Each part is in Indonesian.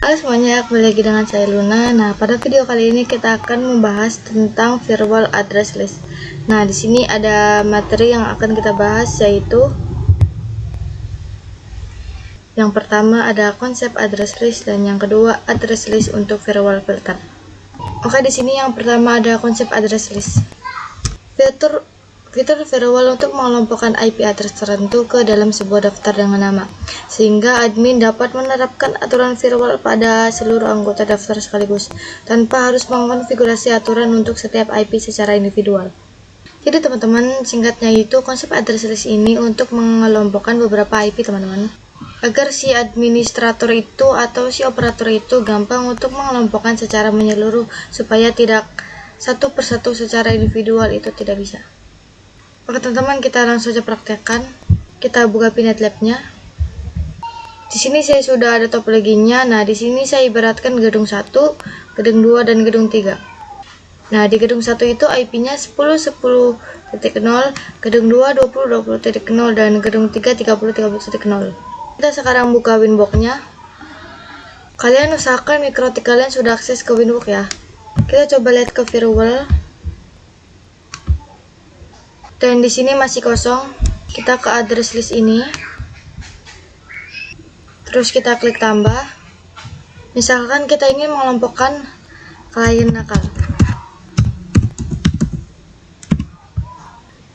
Halo semuanya, kembali lagi dengan saya Luna. Nah, pada video kali ini kita akan membahas tentang firewall address list. Nah, di sini ada materi yang akan kita bahas, yaitu yang pertama ada konsep address list dan yang kedua address list untuk firewall filter. Oke, di sini yang pertama ada konsep address list. Fitur firewall untuk mengelompokkan IP address tertentu ke dalam sebuah daftar dengan nama, sehingga admin dapat menerapkan aturan firewall pada seluruh anggota daftar sekaligus, tanpa harus mengkonfigurasi aturan untuk setiap IP secara individual. Jadi teman-teman, singkatnya itu konsep address list ini untuk mengelompokkan beberapa IP teman-teman, agar si administrator itu atau si operator itu gampang untuk mengelompokkan secara menyeluruh, supaya tidak satu persatu secara individual itu tidak bisa. Oke teman-teman, kita langsung saja praktekkan. Kita buka Pinet Lab-nya. Di sini saya sudah ada topologinya. Nah, di sini saya ibaratkan gedung 1, gedung 2 dan gedung 3. Nah, di gedung 1 itu IP-nya 10.10.0, gedung 2 20.20.0 dan gedung 3 30.30.0. Kita sekarang buka Winbox-nya. Kalian usahakan mikrotik kalian sudah akses ke Winbox ya. Kita coba lihat ke firewall. Dan di sini masih kosong. Kita ke address list ini. Terus kita klik tambah. Misalkan kita ingin mengelompokkan klien nakal.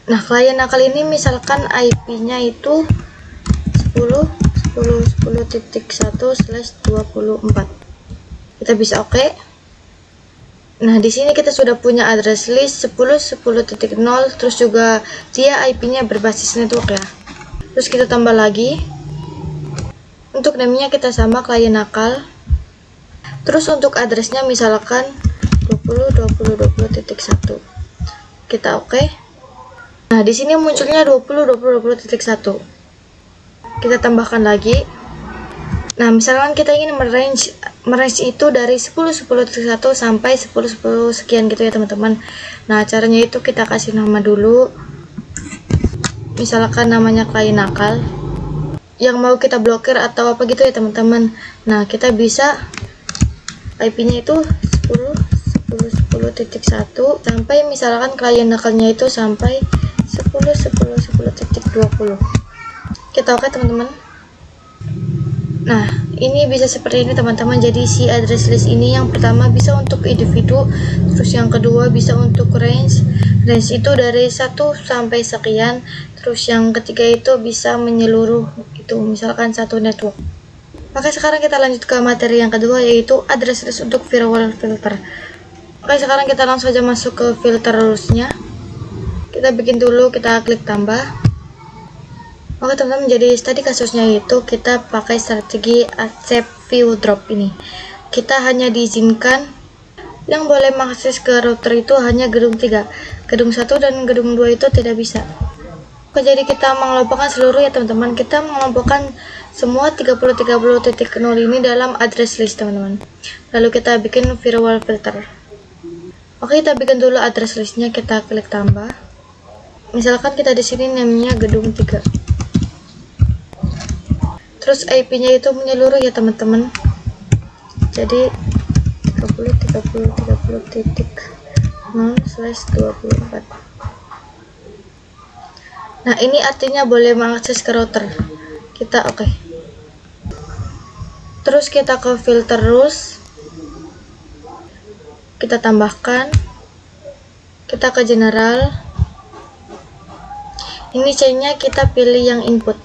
Nah, klien nakal ini misalkan IP-nya itu 10.10.10.1/24. Kita bisa oke. Nah, di sini kita sudah punya address list 10.10.0, terus juga dia IP-nya berbasis network ya. Terus kita tambah lagi. Untuk namanya kita sama klien nakal. Terus untuk addressnya misalkan 20.20.20.1. Kita oke. Nah, di sini munculnya 20.20.20.1. Kita tambahkan lagi. Nah, misalkan kita ingin merange itu dari 10.10.1 sampai 10.10 sekian gitu ya teman-teman. Nah, caranya itu kita kasih nama dulu. Misalkan namanya klien nakal yang mau kita blokir atau apa gitu ya teman-teman. Nah, kita bisa IP-nya itu 10.10.10.1 sampai misalkan klien nakalnya itu sampai 10.10.10.20. Kita oke teman-teman. Nah, ini bisa seperti ini teman-teman. Jadi si address list ini yang pertama bisa untuk individu, terus yang kedua bisa untuk range. Range itu dari 1 sampai sekian, terus yang ketiga itu bisa menyeluruh, itu misalkan satu network. Oke, sekarang kita lanjut ke materi yang kedua, yaitu address list untuk firewall filter. Oke, sekarang kita langsung saja masuk ke filter rules-nya. Kita bikin dulu, kita klik tambah. Oke teman-teman, jadi tadi kasusnya itu kita pakai strategi accept view drop ini. Kita hanya diizinkan yang boleh mengakses ke router itu hanya gedung 3, gedung 1 dan gedung 2 itu tidak bisa. Oke, jadi kita mengelompokkan seluruh ya teman-teman. Kita mengelompokkan semua 30.30.0 ini dalam address list teman-teman. Lalu kita bikin firewall filter. Oke, kita bikin dulu address listnya, kita klik tambah. Misalkan kita di sini namanya gedung 3. Terus IP-nya itu menyeluruh ya teman-teman. Jadi 30.30.0/24. Nah, ini artinya boleh mengakses ke router. Kita oke. Terus kita ke filter rules. Kita tambahkan. Kita ke general. Ini chainnya kita pilih yang input.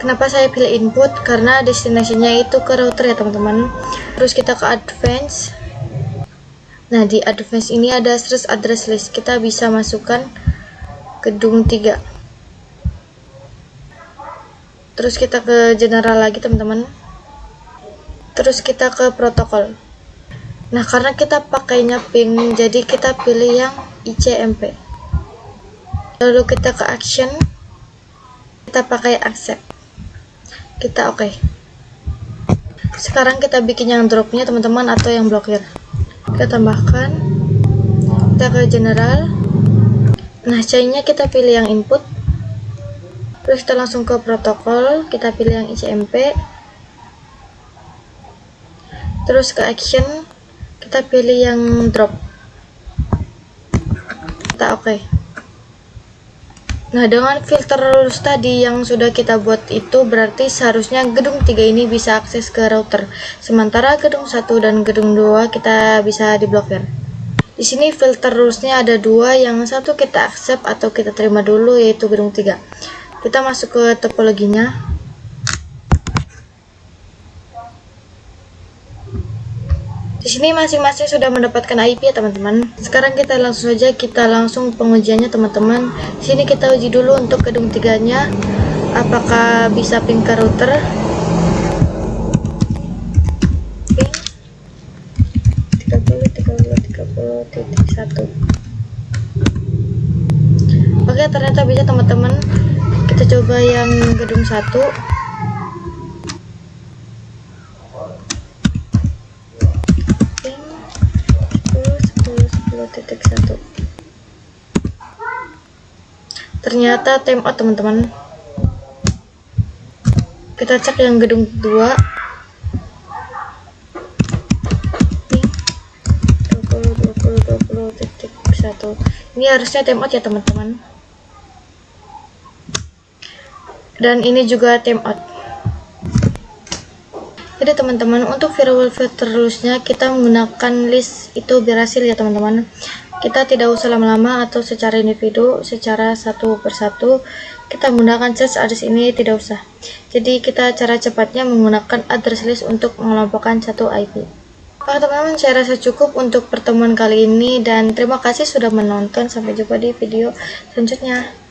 Kenapa saya pilih input? Karena destinasinya itu ke router ya teman-teman. Terus kita ke advance. Nah, di advance ini ada terus address list. Kita bisa masukkan gedung 3. Terus kita ke general lagi teman-teman. Terus kita ke protokol. Nah, karena kita pakainya ping, jadi kita pilih yang ICMP. Lalu kita ke action. Kita pakai accept. Kita oke. Sekarang kita bikin yang dropnya teman-teman atau yang blokir. Kita tambahkan. Kita ke general. Nah, chainnya kita pilih yang input. Terus kita langsung ke protokol, kita pilih yang ICMP. Terus ke action, kita pilih yang drop. Kita oke. Nah, dengan filter rules tadi yang sudah kita buat itu, berarti seharusnya gedung 3 ini bisa akses ke router. Sementara gedung 1 dan gedung 2 kita bisa diblokir. Di sini filter rulesnya ada dua, yang satu kita accept atau kita terima dulu, yaitu gedung 3. Kita masuk ke topologinya. Di sini masing-masing sudah mendapatkan IP ya teman-teman. Sekarang kita langsung saja pengujiannya teman-teman. Di sini kita uji dulu untuk gedung 3-nya apakah bisa ping ke router. Ping 30.1. Oke, ternyata bisa teman-teman. Kita coba yang gedung 1. Ternyata timeout teman-teman. Kita cek yang gedung 2. 20.1. Ini harusnya timeout ya teman-teman. Dan ini juga timeout. Jadi teman-teman, untuk firewall filter rules-nya kita menggunakan list itu berhasil ya teman-teman. Kita tidak usah lama-lama atau secara individu, secara satu persatu kita menggunakan search address ini tidak usah. Jadi kita cara cepatnya menggunakan address list untuk mengelompokkan satu IP. Oke teman-teman, saya rasa cukup untuk pertemuan kali ini dan terima kasih sudah menonton. Sampai jumpa di video selanjutnya.